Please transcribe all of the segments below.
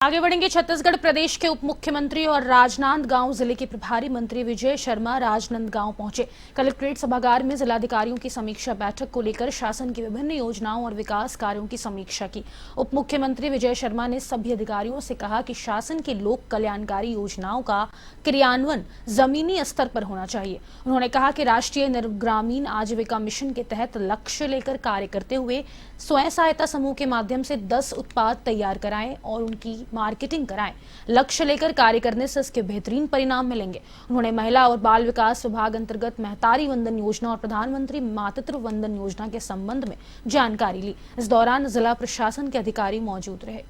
आगे बढ़ेंगे। छत्तीसगढ़ प्रदेश के उप मुख्यमंत्री और राजनांदगांव जिले के प्रभारी मंत्री विजय शर्मा राजनांदगांव पहुंचे। कलेक्ट्रेट सभागार में जिलाधिकारियों की समीक्षा बैठक को लेकर शासन की विभिन्न योजनाओं और विकास कार्यों की समीक्षा की। उप मुख्यमंत्री विजय शर्मा ने सभी अधिकारियों से कहा कि शासन की लोक कल्याणकारी योजनाओं का क्रियान्वयन जमीनी स्तर पर होना चाहिए। उन्होंने कहा कि राष्ट्रीय ग्रामीण आजीविका मिशन के तहत लक्ष्य लेकर कार्य करते हुए स्वयं सहायता समूह के माध्यम से 10 उत्पाद तैयार कराएं और उनकी मार्केटिंग कराएं। लक्ष्य लेकर कार्य करने से इसके बेहतरीन परिणाम मिलेंगे। उन्होंने महिला और बाल विकास विभाग अंतर्गत महतारी वंदन योजना और प्रधानमंत्री मातृत्व वंदन योजना के संबंध में जानकारी ली। इस दौरान जिला प्रशासन के अधिकारी मौजूद रहे।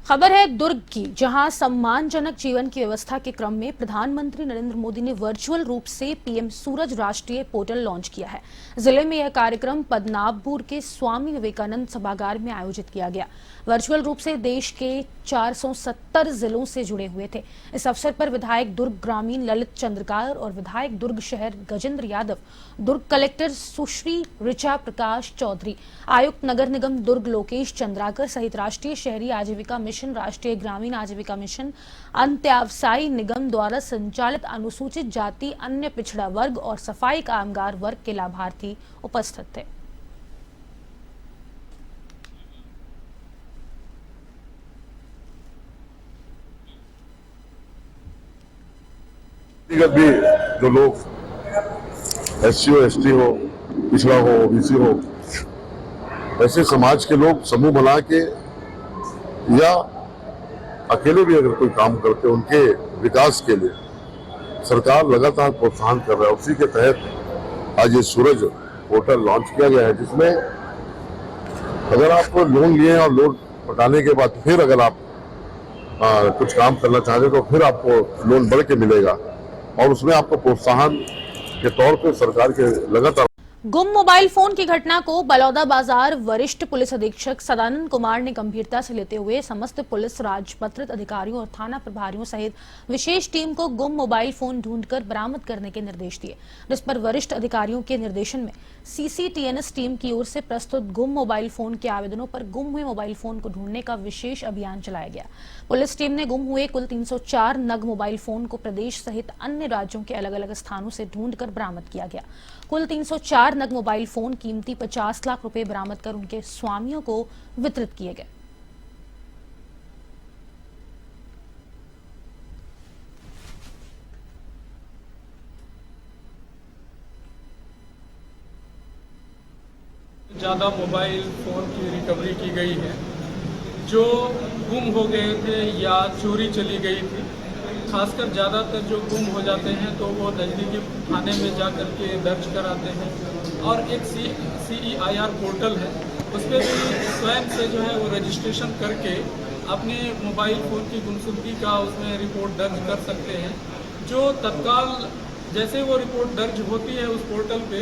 खबर है दुर्ग की, जहां सम्मानजनक जीवन की व्यवस्था के क्रम में प्रधानमंत्री नरेंद्र मोदी ने वर्चुअल रूप से पीएम सूरज राष्ट्रीय पोर्टल लॉन्च किया है। जिले में यह कार्यक्रम पद्मनाभपुर के स्वामी विवेकानंद सभागार में आयोजित किया गया। वर्चुअल रूप से देश के 470 जिलों से जुड़े हुए थे। इस अवसर पर विधायक दुर्ग ग्रामीण ललित चंद्रकार और विधायक दुर्ग शहर गजेंद्र यादव, दुर्ग कलेक्टर सुश्री ऋचा प्रकाश चौधरी, आयुक्त नगर निगम दुर्ग लोकेश चंद्राकर सहित राष्ट्रीय शहरी आजीविका मिशन, राष्ट्रीय ग्रामीण आजीविका मिशन, अंत्यावसायी निगम द्वारा संचालित अनुसूचित जाति, अन्य पिछड़ा वर्ग और सफाई कामगार वर्ग के लाभार्थी उपस्थित थे। भी जो लोग SC हो, ST हो, पिछड़ा हो, OBC हो, ऐसे समाज के लोग समूह बना के या अकेले भी अगर कोई काम करते हैं, उनके विकास के लिए सरकार लगातार प्रोत्साहन कर रहा है। उसी के तहत आज ये सूरज पोर्टल लॉन्च किया गया है, जिसमें अगर आप लोन लिए और लोन पटाने के बाद फिर अगर आप कुछ काम करना चाहते हैं तो फिर आपको लोन बढ़ के मिलेगा और उसमें आपको प्रोत्साहन के तौर पे सरकार के लगातार। गुम मोबाइल फोन की घटना को बलौदाबाजार वरिष्ठ पुलिस अधीक्षक सदानंद कुमार ने गंभीरता से लेते हुए समस्त पुलिस राजपत्रित अधिकारियों और थाना प्रभारियों सहित विशेष टीम को गुम मोबाइल फोन ढूंढकर बरामद करने के निर्देश दिए, जिस पर वरिष्ठ अधिकारियों के निर्देशन में CCTNS टीम की ओर से प्रस्तुत गुम मोबाइल फोन के आवेदनों पर गुम हुए मोबाइल फोन को ढूंढने का विशेष अभियान चलाया गया। पुलिस टीम ने गुम हुए कुल 304 नग मोबाइल फोन को प्रदेश सहित अन्य राज्यों के अलग अलग स्थानों से ढूंढकर बरामद किया गया। कुल 304 नग मोबाइल फोन कीमती 50 लाख रुपए बरामद कर उनके स्वामियों को वितरित किए गए। ज़्यादा मोबाइल फ़ोन की रिकवरी की गई है जो गुम हो गए थे या चोरी चली गई थी। खासकर ज़्यादातर जो गुम हो जाते हैं तो वो नज़दीकी थाने में जा कर के दर्ज कराते हैं और एक CEIR पोर्टल है, उस पर भी स्वयं से जो है वो रजिस्ट्रेशन करके अपने मोबाइल फ़ोन की गुमशुदगी का उसमें रिपोर्ट दर्ज कर सकते हैं। जो तत्काल जैसे वो रिपोर्ट दर्ज होती है उस पोर्टल पे,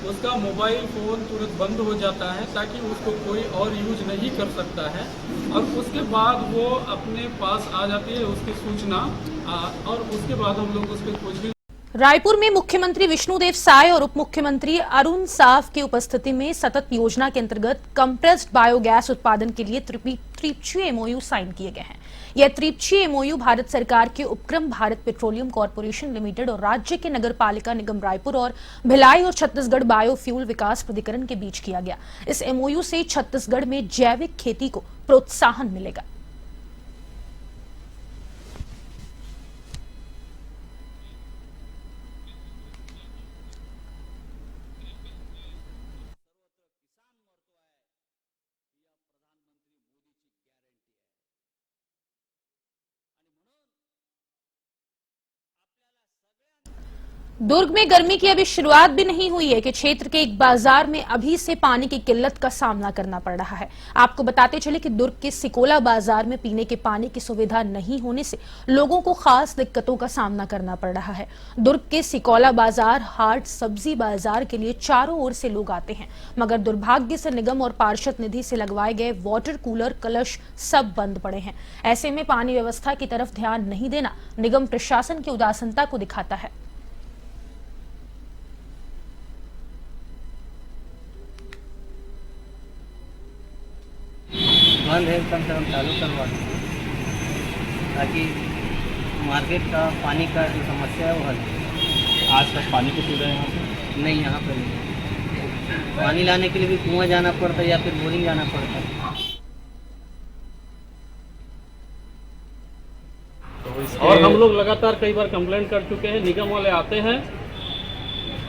उसका मोबाइल फ़ोन तुरंत बंद हो जाता है ताकि उसको कोई और यूज नहीं कर सकता है और उसके बाद वो अपने पास आ जाती है उसकी सूचना और उसके बाद हम लोग उस पर खोजबीन। रायपुर में मुख्यमंत्री विष्णुदेव साय और उप मुख्यमंत्री अरुण साव की उपस्थिति में सतत योजना के अंतर्गत कंप्रेस्ड बायोगैस उत्पादन के लिए त्रिपक्षीय MOU साइन किए गए हैं। यह त्रिपक्षीय MOU भारत सरकार के उपक्रम भारत पेट्रोलियम कॉर्पोरेशन लिमिटेड और राज्य के नगर पालिका निगम रायपुर और भिलाई और छत्तीसगढ़ बायोफ्यूल विकास प्राधिकरण के बीच किया गया। इस MOU से छत्तीसगढ़ में जैविक खेती को प्रोत्साहन मिलेगा। दुर्ग में गर्मी की अभी शुरुआत भी नहीं हुई है कि क्षेत्र के एक बाजार में अभी से पानी की किल्लत का सामना करना पड़ रहा है। आपको बताते चले कि दुर्ग के सिकोला बाजार में पीने के पानी की सुविधा नहीं होने से लोगों को खास दिक्कतों का सामना करना पड़ रहा है। दुर्ग के सिकोला बाजार हाट सब्जी बाजार के लिए चारों ओर से लोग आते हैं, मगर दुर्भाग्य से निगम और पार्षद निधि से लगवाए गए वाटर कूलर कलश सब बंद पड़े हैं। ऐसे में पानी व्यवस्था की तरफ ध्यान नहीं देना निगम प्रशासन की उदासीनता को दिखाता है। बंद है, कम से कम चालू करवा दें ताकि मार्केट का पानी का जो समस्या है वो हल हो। आज तक पानी की सुविधा यहाँ पे नहीं, यहाँ पर नहीं। पानी लाने के लिए भी कुआं जाना पड़ता है या फिर बोरिंग जाना पड़ता है। और हम लोग लगातार कई बार कंप्लेंट कर चुके हैं। निगम वाले आते हैं,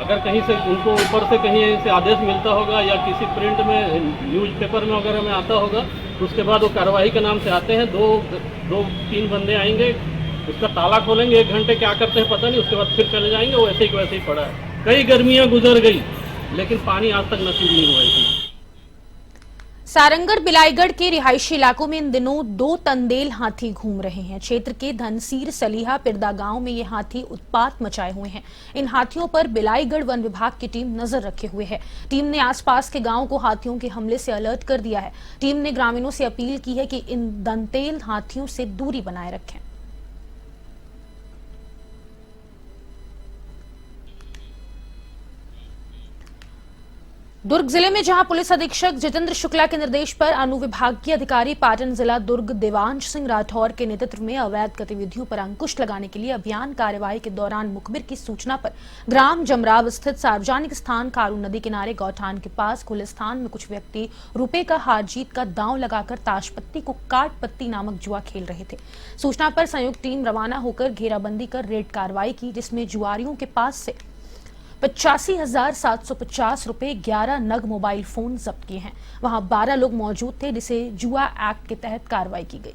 अगर कहीं से उनको ऊपर से कहीं से आदेश मिलता होगा या किसी प्रिंट में न्यूज़पेपर में वगैरह में आता होगा, उसके बाद वो कार्रवाई के नाम से आते हैं। दो तीन बंदे आएंगे, उसका ताला खोलेंगे, 1 घंटे क्या करते हैं पता नहीं, उसके बाद फिर चले जाएंगे। वो ऐसे ही पड़ा है। कई गर्मियां गुजर गई लेकिन पानी आज तक नसीब नहीं हुआ इसमें। सारंगढ़ बिलाईगढ़ के रिहायशी इलाकों में इन दिनों 2 तंदेल हाथी घूम रहे हैं। क्षेत्र के धनसीर सलीहा पिरदा गांव में ये हाथी उत्पात मचाए हुए हैं। इन हाथियों पर बिलाईगढ़ वन विभाग की टीम नजर रखे हुए है। टीम ने आसपास के गांव को हाथियों के हमले से अलर्ट कर दिया है। टीम ने ग्रामीणों से अपील की है कि इन दंतेल हाथियों से दूरी बनाए रखें। दुर्ग जिले में जहां पुलिस अधीक्षक जितेंद्र शुक्ला के निर्देश पर अनुविभागीय अधिकारी पाटन जिला दुर्ग देवांश सिंह राठौर के नेतृत्व में अवैध गतिविधियों पर अंकुश लगाने के लिए अभियान कार्यवाही के दौरान मुखबिर की सूचना पर ग्राम जमराव स्थित सार्वजनिक स्थान कारू नदी किनारे गौठान के पास खुले स्थान में कुछ व्यक्ति रुपए का हार जीत का दांव लगाकर ताशपत्ती को काट पत्ती नामक जुआ खेल रहे थे। सूचना पर संयुक्त टीम रवाना होकर घेराबंदी कर रेड कार्रवाई की, जिसमें जुआरियों के पास से 85,750 रुपए, 11 नग मोबाइल फोन जब्त किए हैं। वहां 12 लोग मौजूद थे, जिसे जुआ एक्ट के तहत कार्रवाई की गई।